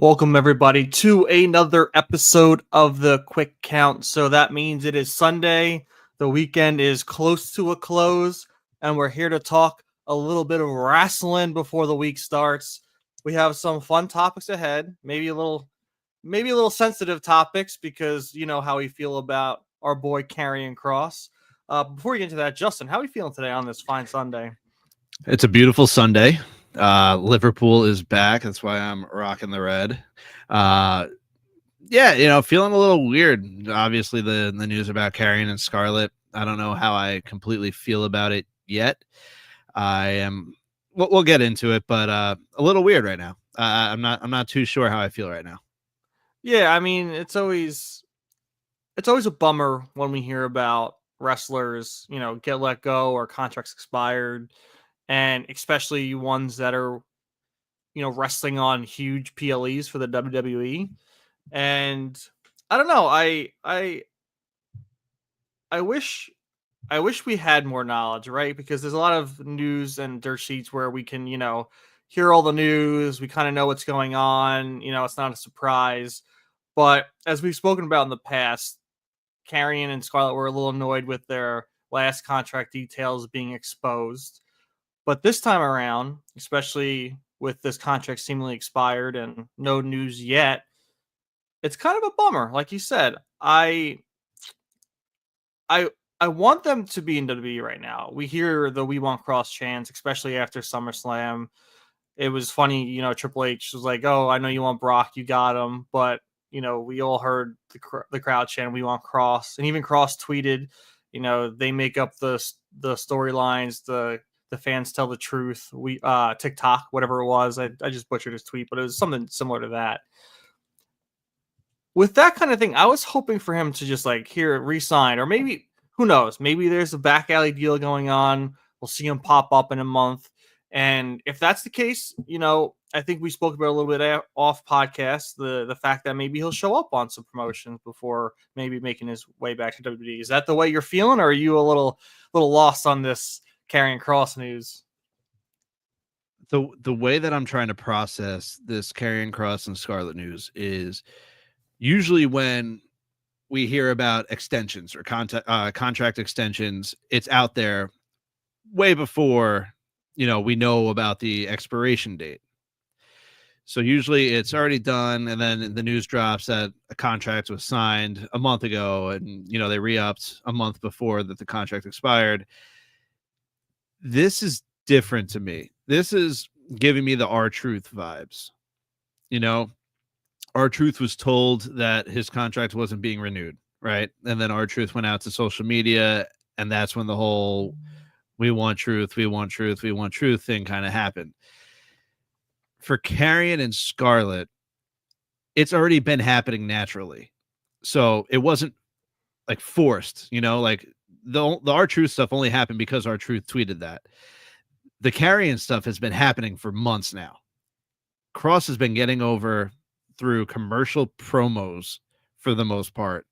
Welcome, everybody, to another episode of the Quick Count. So that means it is Sunday. The weekend is close to a close, and we're here to talk a little bit of wrestling before the week starts. We have some fun topics ahead, maybe a little sensitive topics because you know how we feel about our boy Karrion Kross. Before we get into that, Justin, how are you feeling today on this fine Sunday? It's a beautiful Sunday. Liverpool is back. That's why I'm rocking the red. Feeling a little weird. Obviously, the news about Karrion and Scarlett. I don't know how I completely feel about it yet. I am. We'll get into it, but a little weird right now. I'm not too sure how I feel right now. Yeah, I mean, it's always a bummer when we hear about wrestlers, get let go or contracts expired, and especially ones that are, wrestling on huge PLEs for the WWE. And I don't know, I wish we had more knowledge, right? Because there's a lot of news and dirt sheets where we can, hear all the news, we kind of know what's going on, it's not a surprise. But as we've spoken about in the past, Karrion and Scarlett were a little annoyed with their last contract details being exposed. But this time around, especially with this contract seemingly expired and no news yet, it's kind of a bummer. Like you said, I want them to be in WWE right now. We hear the "We Want Cross" chants, especially after SummerSlam. It was funny, Triple H was like, "Oh, I know you want Brock, you got him," but we all heard the crowd chant "We Want Cross," and even Cross tweeted, they make up the storylines, the fans tell the truth. We TikTok, whatever it was, I just butchered his tweet, but it was something similar to that. With that kind of thing, I was hoping for him to just re-sign, or maybe, who knows, maybe there's a back alley deal going on. We'll see him pop up in a month. And if that's the case, I think we spoke about a little bit off podcast, the fact that maybe he'll show up on some promotions before maybe making his way back to WWE. Is that the way you're feeling, or are you a little lost on this Karrion Kross news? The way that I'm trying to process this Karrion Kross and Scarlett news is usually when we hear about extensions or contract extensions, it's out there way before, we know about the expiration date. So usually it's already done, and then the news drops that a contract was signed a month ago, and, they re-upped a month before that the contract expired. This is different to me. This is giving me the R-Truth vibes. R-Truth was told that his contract wasn't being renewed, right? And then R-Truth went out to social media, and that's when the whole "we want truth, we want truth, we want truth" thing kind of happened. For Karrion and Scarlett, it's already been happening naturally. So it wasn't forced, the R-Truth stuff only happened because R-Truth tweeted that. The Karrion stuff has been happening for months now. Kross has been getting over through commercial promos for the most part,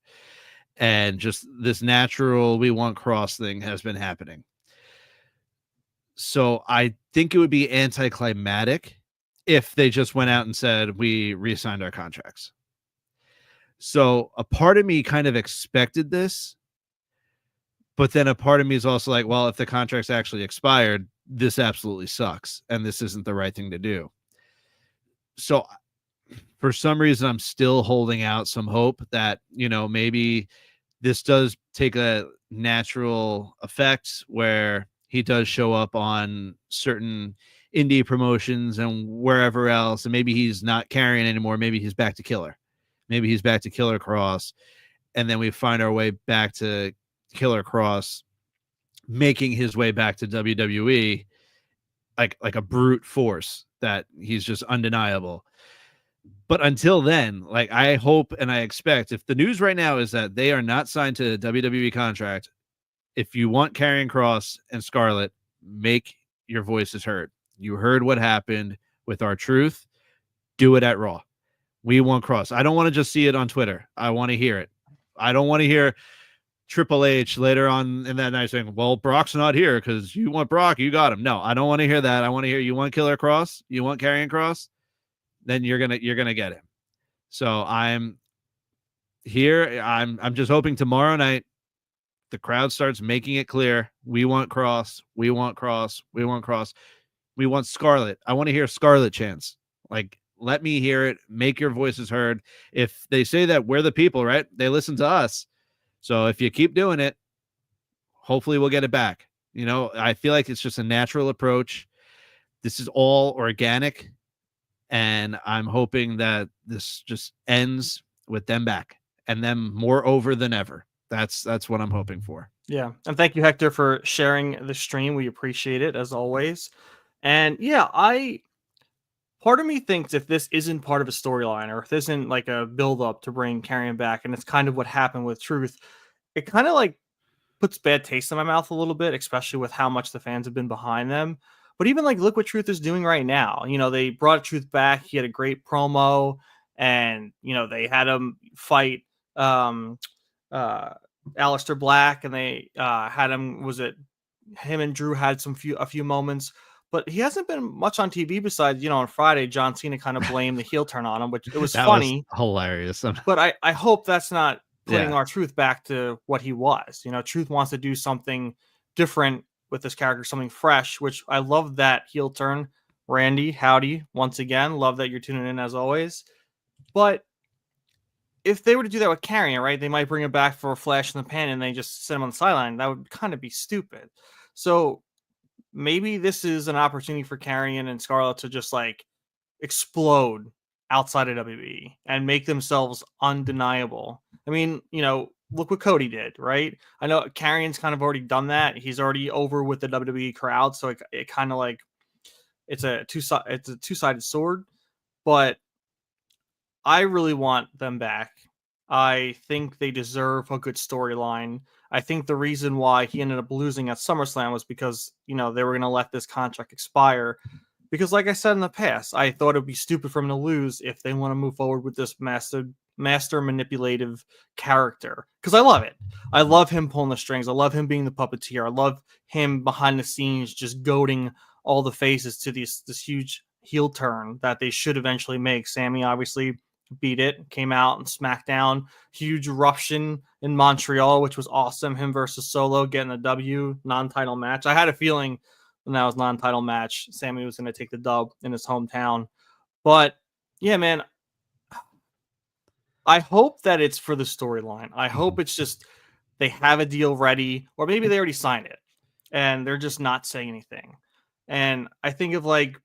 and just this natural "we want Kross" thing has been happening. So I think it would be anticlimactic if they just went out and said, "We re-signed our contracts." So a part of me kind of expected this, but then a part of me is also like, well, if the contract's actually expired, this absolutely sucks, and this isn't the right thing to do. So for some reason, I'm still holding out some hope that, maybe this does take a natural effect where he does show up on certain indie promotions and wherever else, and maybe he's not Karrion anymore. Maybe he's back to Killer. Maybe he's back to Killer Kross, and then we find our way back to Killer Kross making his way back to WWE like a brute force that he's just undeniable. But until then, I hope and I expect, if the news right now is that they are not signed to a WWE contract, if you want Karrion Kross and Scarlett, make your voices heard. You heard what happened with R-Truth. Do it at Raw. We want Kross. I don't want to just see it on Twitter. I want to hear it. I don't want to hear Triple H later on in that night saying, "Well, Brock's not here because you want Brock, you got him." No, I don't want to hear that. I want to hear, you want Killer Kross? You want Karrion Kross? then you're gonna get him. So I'm here. I'm just hoping tomorrow night the crowd starts making it clear. We want Kross. We want Kross. We want Kross. We want Scarlett. I want to hear Scarlett chants. Like, let me hear it. Make your voices heard. If they say that we're the people, right? They listen to us. So if you keep doing it, hopefully we'll get it back. You know, I feel like it's just a natural approach. This is all organic. And I'm hoping that this just ends with them back and them more over than ever. That's what I'm hoping for. Yeah. And thank you, Hector, for sharing the stream. We appreciate it as always. And yeah, part of me thinks if this isn't part of a storyline or if this isn't like a build up to bring Karrion back, and it's kind of what happened with Truth, it kind of like puts bad taste in my mouth a little bit, especially with how much the fans have been behind them. But even like, look what Truth is doing right now. You know, they brought Truth back. He had a great promo, and you know they had him fight Aleister Black, and they had him. Was it him and Drew had a few moments? But he hasn't been much on TV besides, you know, on Friday, John Cena kind of blamed the heel turn on him, which it was funny. Was hilarious. But I hope that's not putting Yeah. our Truth back to what he was. You know, Truth wants to do something different with this character, something fresh, which I love that heel turn. Randy, howdy, once again. Love that you're tuning in as always. But if they were to do that with Karrion, right, they might bring him back for a flash in the pan and they just sit him on the sideline. That would kind of be stupid. So maybe this is an opportunity for Karrion and Scarlett to just like explode outside of WWE and make themselves undeniable. I mean, you know, look what Cody did, right? I know Karrion's kind of already done that. He's already over with the WWE crowd, so it kind of like it's a two-sided sword. But I really want them back. I think they deserve a good storyline. I think the reason why he ended up losing at SummerSlam was because, you know, they were going to let this contract expire. Because like I said in the past, I thought it would be stupid for him to lose if they want to move forward with this master manipulative character. Because I love it. I love him pulling the strings. I love him being the puppeteer. I love him behind the scenes just goading all the faces to this huge heel turn that they should eventually make. Sammy obviously beat it, came out and SmackDown, huge eruption in Montreal, which was awesome. Him versus Solo getting a W, non-title match. I had a feeling when that was non-title match, Sammy was going to take the dub in his hometown. But yeah, man, I hope that it's for the storyline. I hope it's just they have a deal ready, or maybe they already signed it and they're just not saying anything. And I think of like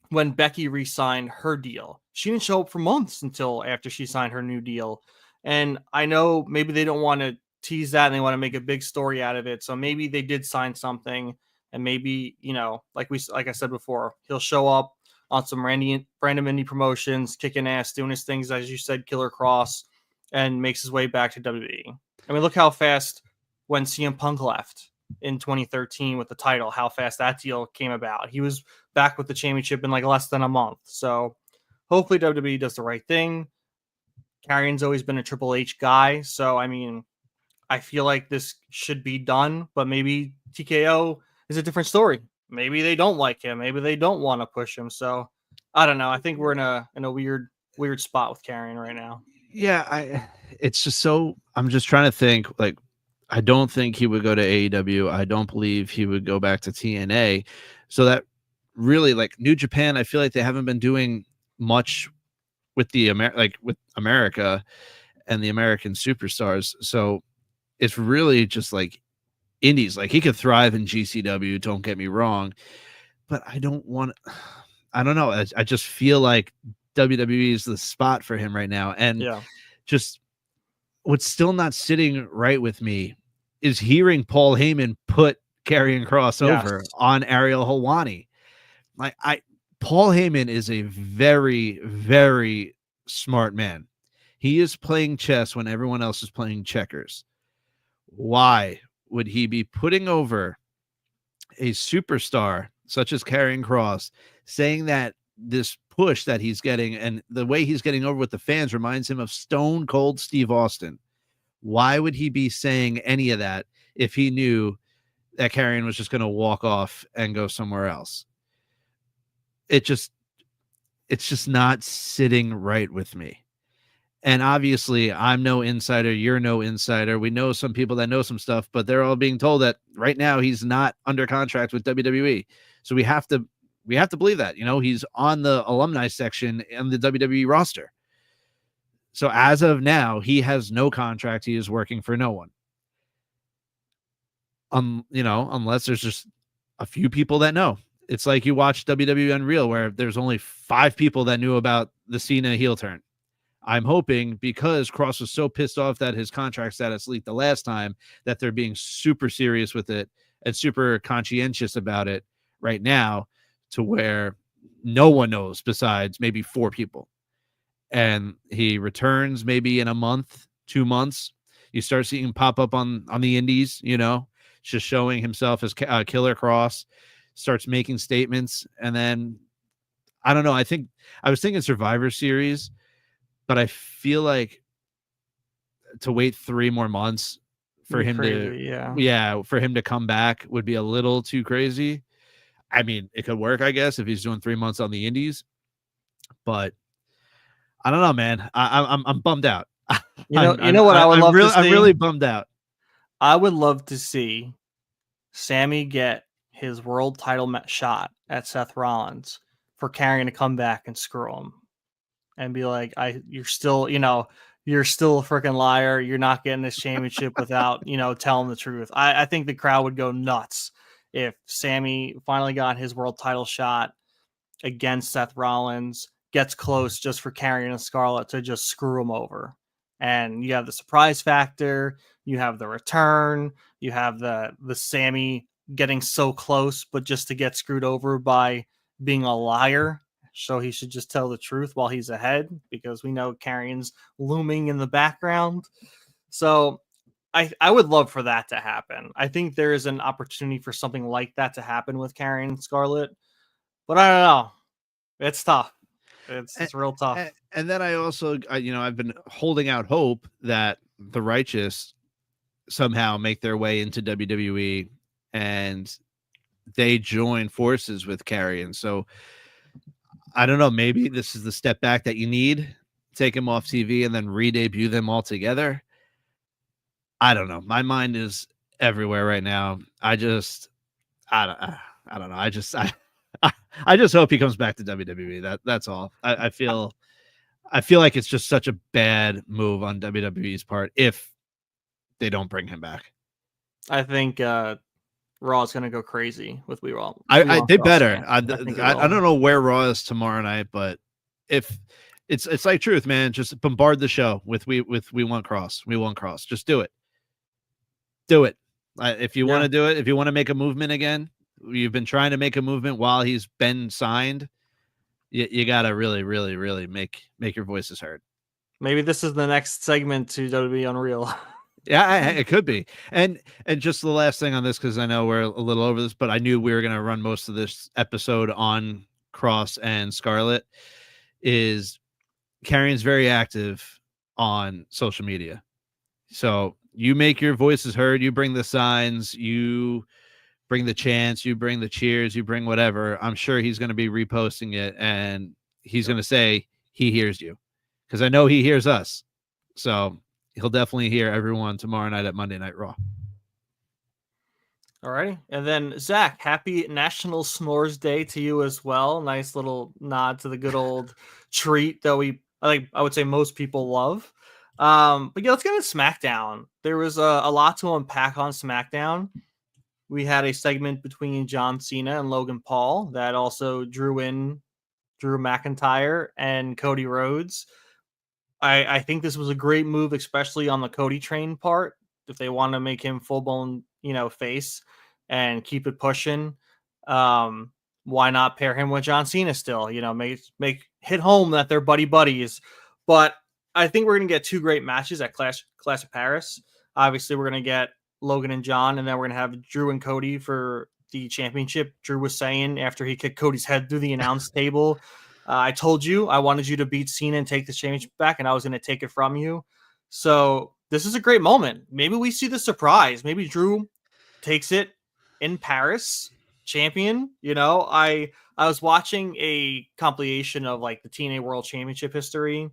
when Becky re-signed her deal. She didn't show up for months until after she signed her new deal. And I know maybe they don't want to tease that and they want to make a big story out of it. So maybe they did sign something, and maybe, you know, like I said before, he'll show up on some random indie promotions, kicking ass, doing his things, as you said, Killer Kross, and makes his way back to WWE. I mean, look how fast when CM Punk left in 2013 with the title, how fast that deal came about. He was back with the championship in like less than a month. So hopefully WWE does the right thing. Karrion's always been a Triple H guy. So, I mean, I feel like this should be done, but maybe TKO is a different story. Maybe they don't like him. Maybe they don't want to push him. So I don't know. I think we're in a weird spot with Karrion right now. Yeah, it's just so, I'm just trying to think, like, I don't think he would go to AEW. I don't believe he would go back to TNA. So that really, like, New Japan, I feel like they haven't been doing much with the with America and the American superstars. So it's really just like indies. Like, he could thrive in GCW, don't get me wrong, but I don't know. I just feel like WWE is the spot for him right now. And yeah, just what's still not sitting right with me is hearing Paul Heyman put Karrion Kross over on Ariel Helwani. Like, Paul Heyman is a very, very smart man. He is playing chess when everyone else is playing checkers. Why would he be putting over a superstar such as Karrion Kross, saying that this push that he's getting and the way he's getting over with the fans reminds him of Stone Cold Steve Austin? Why would he be saying any of that if he knew that Karrion was just going to walk off and go somewhere else? It just, it's just not sitting right with me. And obviously, I'm no insider. You're no insider. We know some people that know some stuff, but they're all being told that right now he's not under contract with WWE. So we have to believe that. He's on the alumni section in the WWE roster. So as of now, he has no contract. He is working for no one. Unless there's just a few people that know. It's like you watch WWE Unreal, where there's only 5 people that knew about the Cena heel turn. I'm hoping, because Kross was so pissed off that his contract status leaked the last time, that they're being super serious with it and super conscientious about it right now, to where no one knows besides maybe 4 people. And he returns maybe in a month, 2 months. You start seeing him pop up on the indies, just showing himself as Killer Kross, starts making statements. And then, I don't know, I was thinking Survivor Series, but I feel like to wait 3 more months for him for him to come back would be a little too crazy. I mean, it could work, I guess, if he's doing 3 months on the indies, but I don't know, man. I'm bummed out. You know what I would love to see? I'm really bummed out. I would love to see Sammy get his world title shot at Seth Rollins for Karrion to come back and screw him and be like, you're still a freaking liar. You're not getting this championship without, telling the truth. I think the crowd would go nuts if Sammy finally got his world title shot against Seth Rollins, gets close just for Karrion and Scarlett to just screw him over. And you have the surprise factor, you have the return, you have the Sammy getting so close, but just to get screwed over by being a liar. So he should just tell the truth while he's ahead, because we know Karrion's looming in the background. So I would love for that to happen. I think there is an opportunity for something like that to happen with Karrion and Scarlett, but I don't know. It's tough. It's real tough. And then I also, I've been holding out hope that the Righteous somehow make their way into WWE and they join forces with Karrion. So I don't know, maybe this is the step back that you need. Take him off TV and then re-debut them all together. I don't know. My mind is everywhere right now. I don't know. I just hope he comes back to WWE. That's all. I feel like it's just such a bad move on WWE's part if they don't bring him back. I think Raw is going to go crazy with We Want. They better. I don't know where Raw is tomorrow night, but if it's like truth, man, just bombard the show with We Want Kross. We Want Kross. Just do it. Do it. If you want to do it, if you want to make a movement again, you've been trying to make a movement while he's been signed. You got to really, really, really make your voices heard. Maybe this is the next segment to WWE Unreal. Yeah, it could be. And just the last thing on this, because I know we're a little over this, but I knew we were going to run most of this episode on Kross and Scarlett, is Karrion's very active on social media. So you make your voices heard, you bring the signs, you bring the chants, you bring the cheers, you bring whatever. I'm sure he's going to be reposting it, and he's going to say he hears you, because I know he hears us. So he'll definitely hear everyone tomorrow night at Monday Night Raw. All right. And then, Zach, happy National S'mores Day to you as well. Nice little nod to the good old treat that I would say most people love. But yeah, let's get into SmackDown. There was a lot to unpack on SmackDown. We had a segment between John Cena and Logan Paul that also drew in Drew McIntyre and Cody Rhodes. I think this was a great move, especially on the Cody train part. If they want to make him full-blown, face and keep it pushing, why not pair him with John Cena still? Make hit home that they're buddies. But I think we're going to get 2 great matches at Clash of Paris. Obviously, we're going to get Logan and John, and then we're going to have Drew and Cody for the championship. Drew was saying after he kicked Cody's head through the announce table, I told you I wanted you to beat Cena and take the championship back, and I was going to take it from you. So this is a great moment. Maybe we see the surprise. Maybe Drew takes it in Paris, champion. You know, I was watching a compilation of like the TNA World Championship history,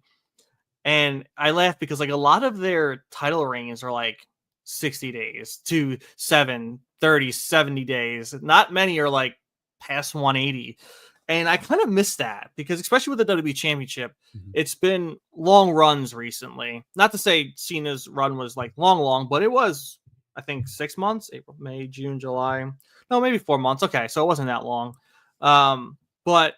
and I laughed because like a lot of their title reigns are like 60 days to 7, 30, 70 days. Not many are like past 180. And I kind of miss that because especially with the WWE Championship, it's been long runs recently. Not to say Cena's run was like long, but it was, I think, 6 months, April, May, June, July. No, maybe 4 months. Okay, so it wasn't that long. But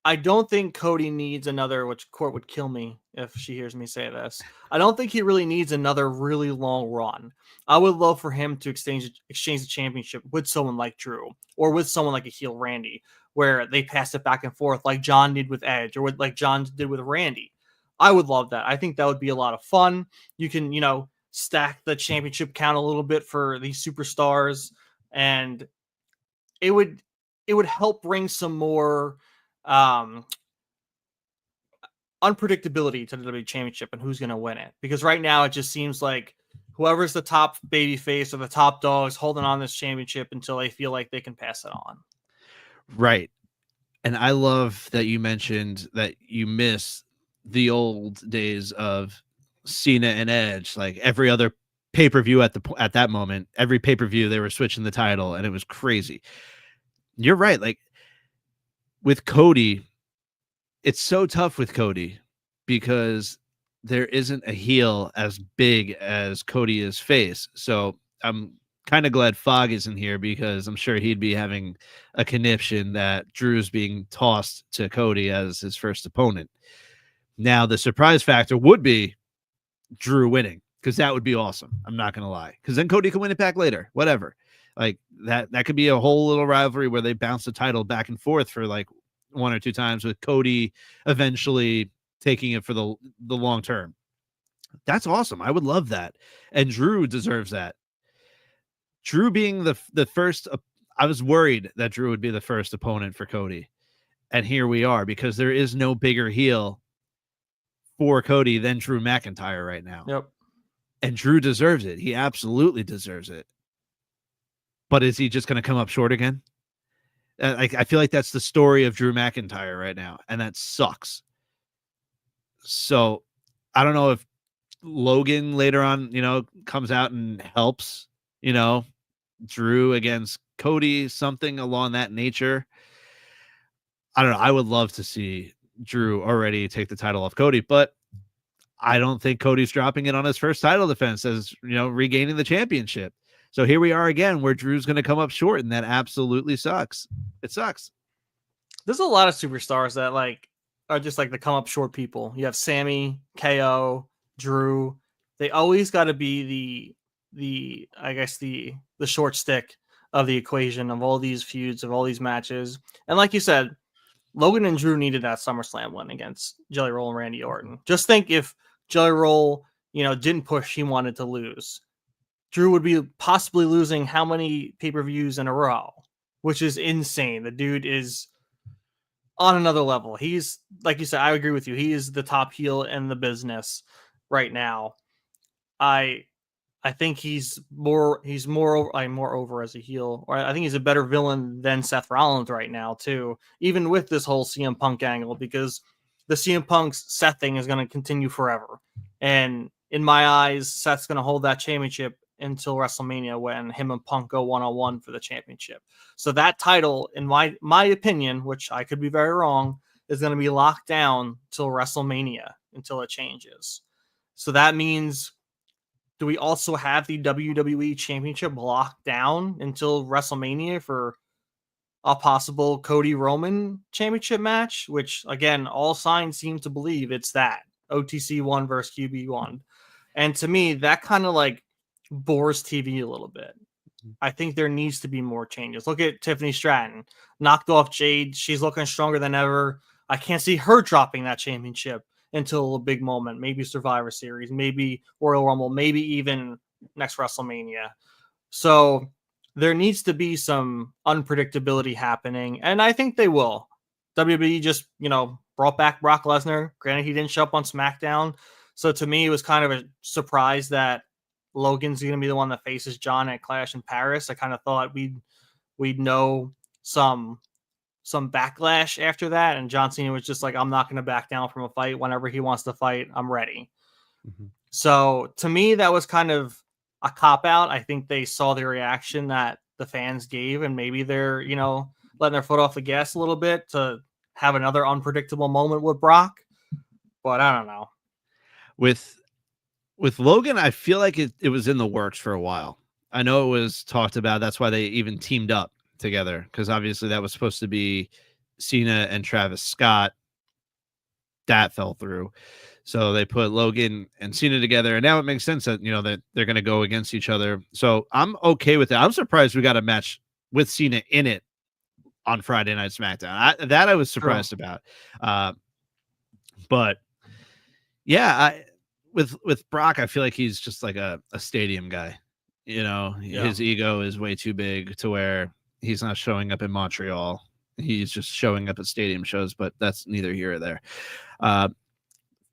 I don't think Cody needs another, which Court would kill me if she hears me say this. I don't think he really needs another really long run. I would love for him to exchange the championship with someone like Drew or with someone like a heel Randy, where they pass it back and forth like John did with Edge or like John did with Randy. I would love that. I think that would be a lot of fun. You can, stack the championship count a little bit for these superstars, and it would help bring some more unpredictability to the WWE Championship and who's going to win it. Because right now it just seems like whoever's the top baby face or the top dogs holding on this championship until they feel like they can pass it on. Right. And I love that you mentioned that you miss the old days of Cena and Edge. Like every other pay-per-view at that moment, every pay-per-view they were switching the title, and it was crazy. You're right. Like with Cody, it's so tough with Cody because there isn't a heel as big as Cody is face. So I'm kind of glad Fogg isn't here because I'm sure he'd be having a conniption that Drew's being tossed to Cody as his first opponent. Now, the surprise factor would be Drew winning, because that would be awesome. I'm not going to lie, because then Cody can win it back later, whatever. Like that could be a whole little rivalry where they bounce the title back and forth for like 1 or 2 times, with Cody eventually taking it for the long term. That's awesome. I would love that. And Drew deserves that. Drew being the first, I was worried that Drew would be the first opponent for Cody. And here we are, because there is no bigger heel for Cody than Drew McIntyre right now. Yep. And Drew deserves it. He absolutely deserves it. But is he just going to come up short again? I feel like that's the story of Drew McIntyre right now, and that sucks. So I don't know if Logan later on, comes out and helps, Drew against Cody, something along that nature. I don't know. I would love to see Drew already take the title off Cody, but I don't think Cody's dropping it on his first title defense as, regaining the championship. So here we are again, where Drew's going to come up short, and that absolutely sucks. It sucks. There's a lot of superstars that are just like the come up short people. You have Sammy, KO, Drew. They always got to be the short stick of the equation of all these feuds, of all these matches. And like you said, Logan and Drew needed that SummerSlam win against Jelly Roll and Randy Orton. Just think if Jelly Roll, didn't push, he wanted to lose. Drew would be possibly losing how many pay-per-views in a row, which is insane. The dude is on another level. He's, like you said, I agree with you. He is the top heel in the business right now. I think he's more over as a heel, or I think he's a better villain than Seth Rollins right now too, even with this whole CM Punk angle, because the CM Punk's Seth thing is going to continue forever. And in my eyes, Seth's going to hold that championship until WrestleMania, when him and Punk go one-on-one for the championship. So that title, in my opinion, which I could be very wrong, is going to be locked down till WrestleMania until it changes. So that means, do we also have the WWE Championship locked down until WrestleMania for a possible Cody Roman Championship match? Which, again, all signs seem to believe it's that OTC 1 versus QB 1. And to me, that kind of bores TV a little bit. I think there needs to be more changes. Look at Tiffany Stratton, knocked off Jade. She's looking stronger than ever. I can't see her dropping that championship until a big moment, maybe Survivor Series, maybe Royal Rumble, maybe even next WrestleMania. So there needs to be some unpredictability happening, and I think they will. WWE just, brought back Brock Lesnar. Granted, he didn't show up on SmackDown. So to me, it was kind of a surprise that Logan's going to be the one that faces John at Clash in Paris. I kind of thought we'd we'd know some backlash after that, and John Cena was just like, I'm not going to back down from a fight. Whenever he wants to fight, I'm ready. Mhm. So to me, that was kind of a cop out. I think they saw the reaction that the fans gave, and maybe they're, letting their foot off the gas a little bit to have another unpredictable moment with Brock. But I don't know. With Logan, I feel like it was in the works for a while. I know it was talked about. That's why they even teamed up together, because obviously that was supposed to be Cena and Travis Scott. That fell through. So they put Logan and Cena together, and now it makes sense that that they're going to go against each other. So I'm okay with that. I'm surprised we got a match with Cena in it on Friday Night SmackDown. I was surprised about. But yeah, with Brock, I feel like he's just like a stadium guy. His ego is way too big to where he's not showing up in Montreal. He's just showing up at stadium shows, but that's neither here or there.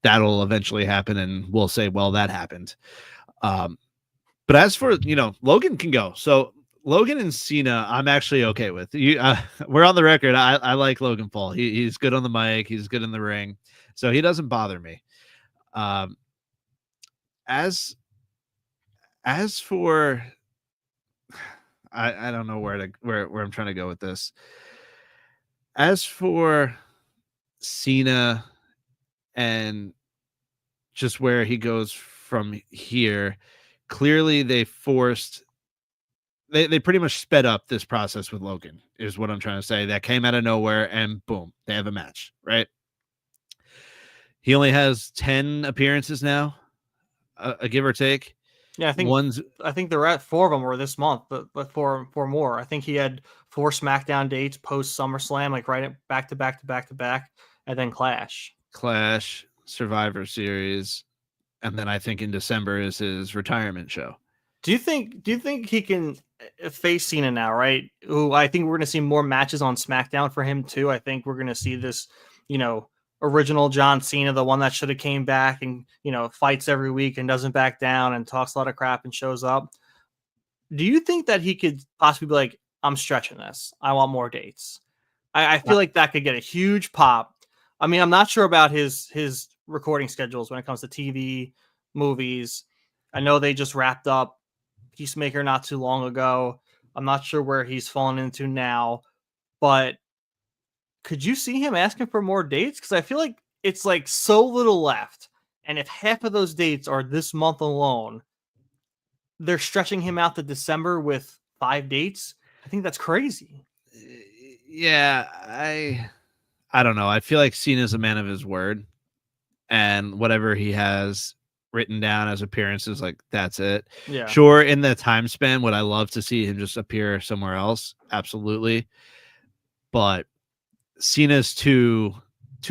That'll eventually happen, and we'll say, well, that happened. But as for, Logan can go. So Logan and Cena, I'm actually okay with. We're on the record. I like Logan Paul. He's good on the mic. He's good in the ring. So he doesn't bother me. As for, I don't know where I'm trying to go with this. As for Cena and just where he goes from here, clearly they pretty much sped up this process with Logan, is what I'm trying to say. That came out of nowhere, and boom, they have a match, right? He only has 10 appearances now, a give or take. Yeah, I think they're at 4 of them were this month, but four more. I think he had 4 SmackDown dates post SummerSlam, like right back to back, and then Clash, Survivor Series, and then I think in December is his retirement show. Do you think he can face Cena now, right? Who I think we're going to see more matches on SmackDown for him too. I think we're going to see this, original John Cena, the one that should have came back and, fights every week and doesn't back down and talks a lot of crap and shows up. Do you think that he could possibly be like, I'm stretching this, I want more dates? I feel like that could get a huge pop. I mean, I'm not sure about his recording schedules when it comes to TV, movies. I know they just wrapped up Peacemaker not too long ago. I'm not sure where he's fallen into now, but could you see him asking for more dates? Because I feel like it's like so little left. And if half of those dates are this month alone, they're stretching him out to December with 5 dates. I think that's crazy. Yeah, I don't know. I feel like Cena's a man of his word, and whatever he has written down as appearances, like that's it. Yeah. Sure, in the time span, would I love to see him just appear somewhere else? Absolutely. But Cena's too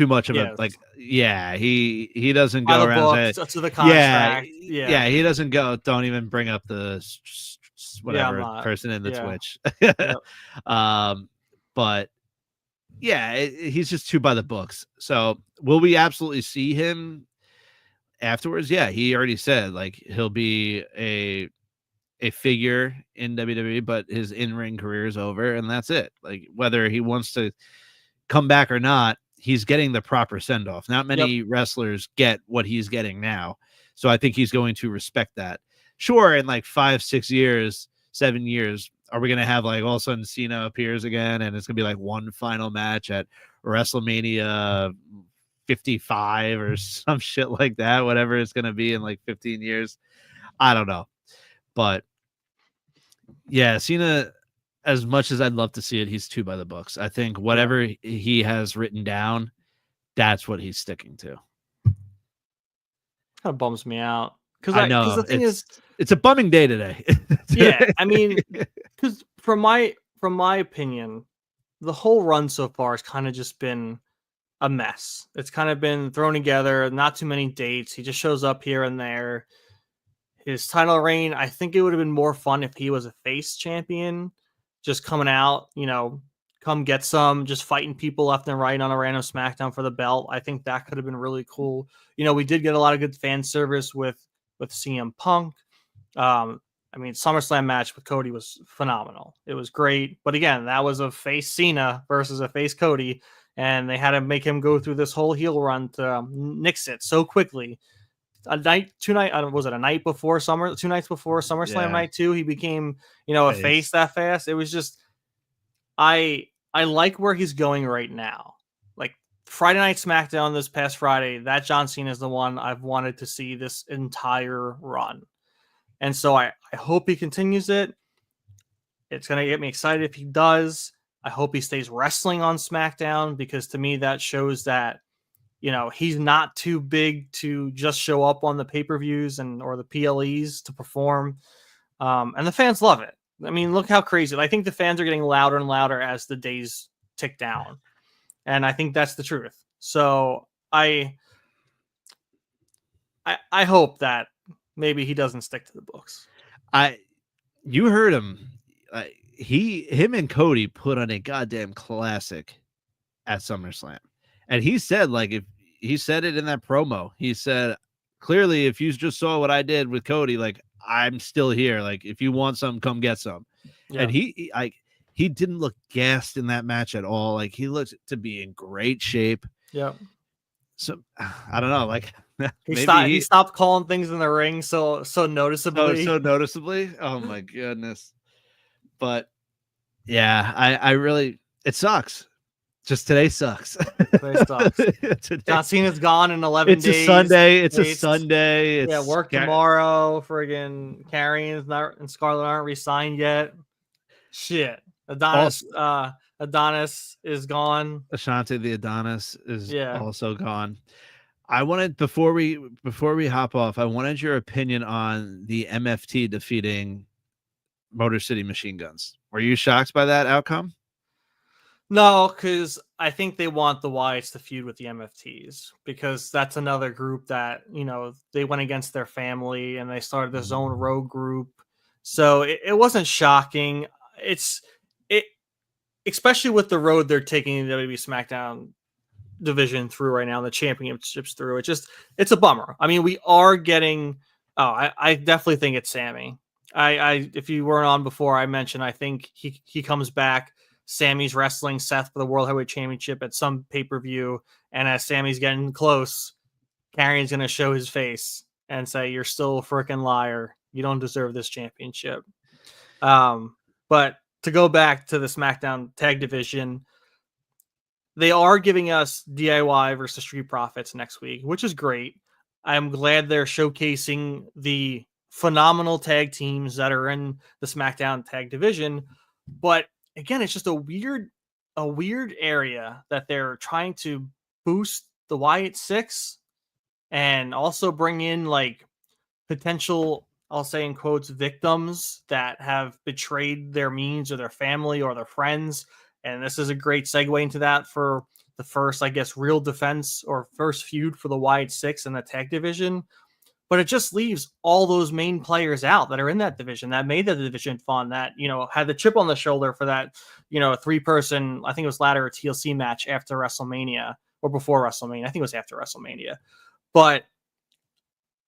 much of a he doesn't go around to the contract. Yeah, he doesn't go. Don't even bring up the whatever person in the Twitch. But yeah, he's just too by the books. So will we absolutely see him afterwards? Yeah, he already said like he'll be a figure in WWE, but his in-ring career is over, and that's it. Like whether he wants to come back or not, he's getting the proper send-off. Not many wrestlers get what he's getting now. So I think he's going to respect that. Sure, in like 5, 6 years, 7 years, are we going to have like all of a sudden Cena appears again and it's going to be like one final match at WrestleMania 55 or some shit like that, whatever it's going to be in like 15 years. I don't know. But yeah, Cena, as much as I'd love to see it, he's too by the books. I think whatever he has written down, that's what he's sticking to. Kind of bums me out. Because I know the thing is, it's a bumming day today. Yeah, I mean, because from my opinion, the whole run so far has kind of just been a mess. It's kind of been thrown together, not too many dates. He just shows up here and there. His title reign, I think it would have been more fun if he was a face champion, just coming out, come get some, just fighting people left and right on a random SmackDown for the belt. I think that could have been really cool. We did get a lot of good fan service with CM Punk. I mean, SummerSlam match with Cody was phenomenal. It was great. But again, that was a face Cena versus a face Cody. And they had to make him go through this whole heel run to nix it so quickly. A night, was it a night before 2 nights before SummerSlam night 2? He became, a face that fast. It was just, I like where he's going right now. Like Friday Night SmackDown this past Friday, that John Cena is the one I've wanted to see this entire run. And so I hope he continues it. It's going to get me excited if he does. I hope he stays wrestling on SmackDown, because to me that shows that, he's not too big to just show up on the pay-per-views or the PLEs to perform. And the fans love it. I mean, look how crazy. I think the fans are getting louder and louder as the days tick down. And I think that's the truth. So I hope that maybe he doesn't stick to the books. You heard him. Him and Cody put on a goddamn classic at SummerSlam. And he said, if he said it in that promo, he said, clearly, if you just saw what I did with Cody, I'm still here. If you want some, come get some. Yeah. And he didn't look gassed in that match at all. He looked to be in great shape. Yep. So I don't know. He stopped calling things in the ring so noticeably. So noticeably. Oh my goodness. But yeah, I really, it sucks. Just today sucks. Today sucks. John Cena's gone in 11 days. It's a Sunday. It's work tomorrow. Friggin' Karrion and Scarlett aren't re-signed yet. Shit. Adonis is gone. Ashante the Adonis is also gone. I wanted, before we hop off, I wanted your opinion on the MFT defeating Motor City Machine Guns. Were you shocked by that outcome? No, because I think they want the Wyatts to feud with the MFTs, because that's another group that, they went against their family and they started this own rogue group. So it wasn't shocking. Especially with the road they're taking the WWE SmackDown division through right now, the championships through. It's a bummer. I mean, we are getting. I definitely think it's Sammy. If you weren't on before, I mentioned I think he comes back. Sammy's wrestling Seth for the World Heavyweight Championship at some pay-per-view, and as Sammy's getting close, Karrion's going to show his face and say, "You're still a freaking liar. You don't deserve this championship." But to go back to the SmackDown Tag Division, they are giving us DIY versus Street Profits next week, which is great. I'm glad they're showcasing the phenomenal tag teams that are in the SmackDown Tag Division, but again, it's just a weird area that they're trying to boost the Wyatt Six and also bring in potential, I'll say in quotes, victims that have betrayed their means or their family or their friends. And this is a great segue into that for the first, I guess, real defense or first feud for the Wyatt Six in the tag division. But it just leaves all those main players out that are in that division, that made the division fun, that, had the chip on the shoulder for that, 3-person, I think it was ladder or TLC match after WrestleMania or before WrestleMania. I think it was after WrestleMania. But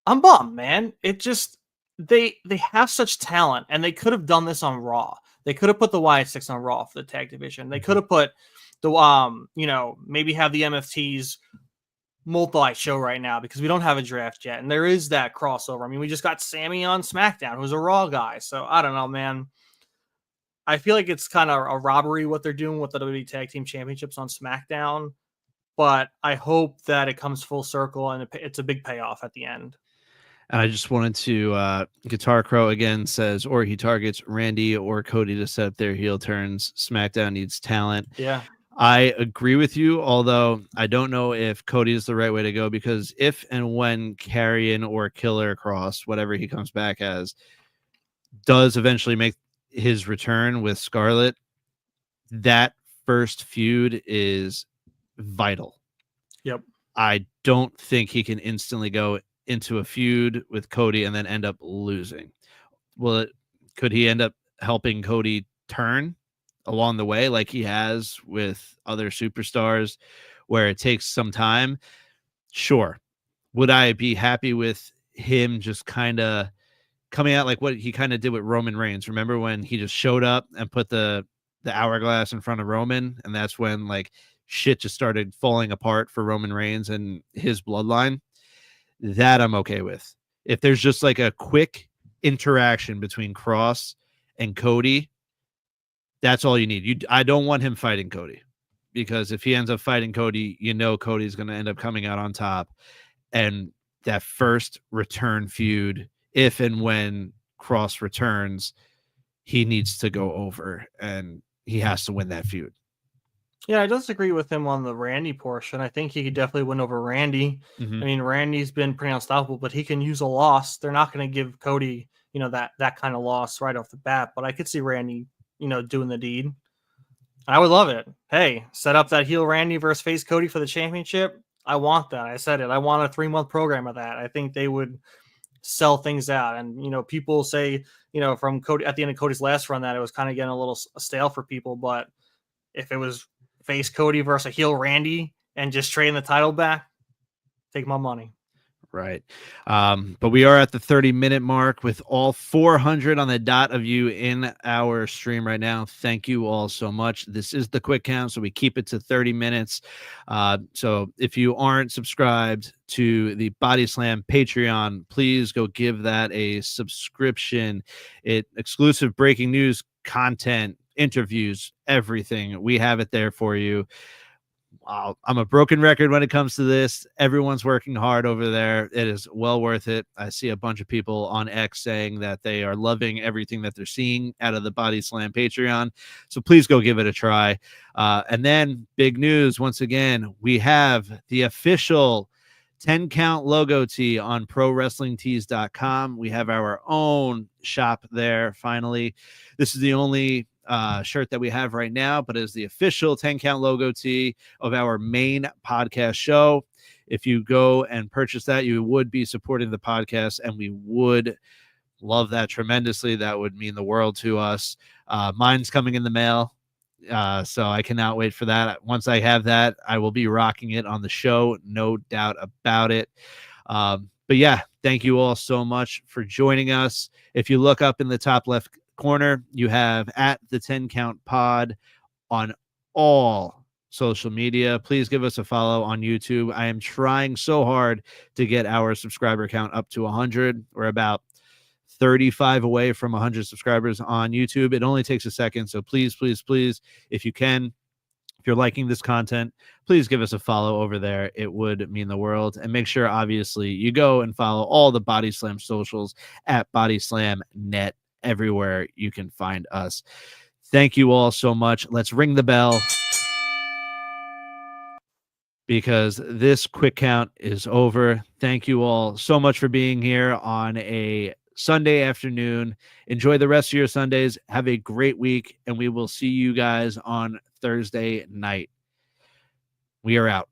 I'm bummed, man. It just, they have such talent, and they could have done this on Raw. They could have put the Wyatt Six on Raw for the tag division. They could have put the, maybe have the MFTs multi-show right now, because we don't have a draft yet, and there is that crossover. I mean, we just got Sammy on SmackDown, who's a Raw guy, so I don't know, man. I feel like it's kind of a robbery what they're doing with the WWE Tag Team Championships on SmackDown, but I hope that it comes full circle and it's a big payoff at the end. And I just wanted to, Guitar Crow again says, or he targets Randy or Cody to set up their heel turns. SmackDown needs talent. Yeah. I agree with you, although I don't know if Cody is the right way to go, because if and when Karrion or Killer Kross, whatever he comes back as, does eventually make his return with Scarlett, that first feud is vital. Yep. I don't think he can instantly go into a feud with Cody and then end up losing. Could he end up helping Cody turn along the way, like he has with other superstars, where it takes some time? Sure. Would I be happy with him just kind of coming out like what he kind of did with Roman Reigns. Remember when he just showed up and put the hourglass in front of Roman, and that's when like shit just started falling apart for Roman Reigns and his bloodline. That I'm okay with. If there's just like a quick interaction between Kross and Cody, that's all you need. I don't want him fighting Cody, because if he ends up fighting Cody, Cody's going to end up coming out on top. And that first return feud, if and when Kross returns, he needs to go over and he has to win that feud. Yeah, I disagree with him on the Randy portion. I think he could definitely win over Randy. Mm-hmm. I mean, Randy's been pretty unstoppable, but he can use a loss. They're not going to give Cody, that kind of loss right off the bat. But I could see Randy, doing the deed. I would love it. Hey, set up that heel Randy versus face Cody for the championship. I want that. I said it. I want a 3-month program of that. I think they would sell things out. And, people say, from Cody at the end of Cody's last run that it was kind of getting a little stale for people. But if it was face Cody versus a heel Randy and just trading the title back, take my money. Right. But we are at the 30-minute mark with all 400 on the dot of you in our stream right now. Thank you all so much. This is the quick count, so we keep it to 30 minutes. So if you aren't subscribed to the Bodyslam Patreon, please go give that a subscription. Exclusive breaking news content, interviews, everything. We have it there for you. Wow, I'm a broken record when it comes to this. Everyone's working hard over there. It is well worth it. I see a bunch of people on X saying that they are loving everything that they're seeing out of the Bodyslam Patreon. So please go give it a try. And then big news, once again, we have the official 10 count logo tee on prowrestlingtees.com. We have our own shop there. Finally, this is the only shirt that we have right now, but is the official 10 count logo tee of our main podcast show. If you go and purchase that, you would be supporting the podcast, and we would love that tremendously. That would mean the world to us. Mine's coming in the mail, so I cannot wait for that. Once I have that, I will be rocking it on the show, no doubt about it. But yeah, thank you all so much for joining us. If you look up in the top left corner, you have at the 10 count pod on all social media. Please give us a follow on YouTube. I am trying so hard to get our subscriber count up to 100. We're about 35 away from 100 subscribers on YouTube. It only takes a second, so please, if you can, if you're liking this content, please give us a follow over there. It would mean the world. And make sure, obviously, you go and follow all the Bodyslam socials at BodyslamNet, everywhere you can find us. Thank you all so much. Let's ring the bell, because this quick count is over. Thank you all so much for being here on a Sunday afternoon. Enjoy the rest of your Sundays. Have a great week, and we will see you guys on Thursday night. We are out.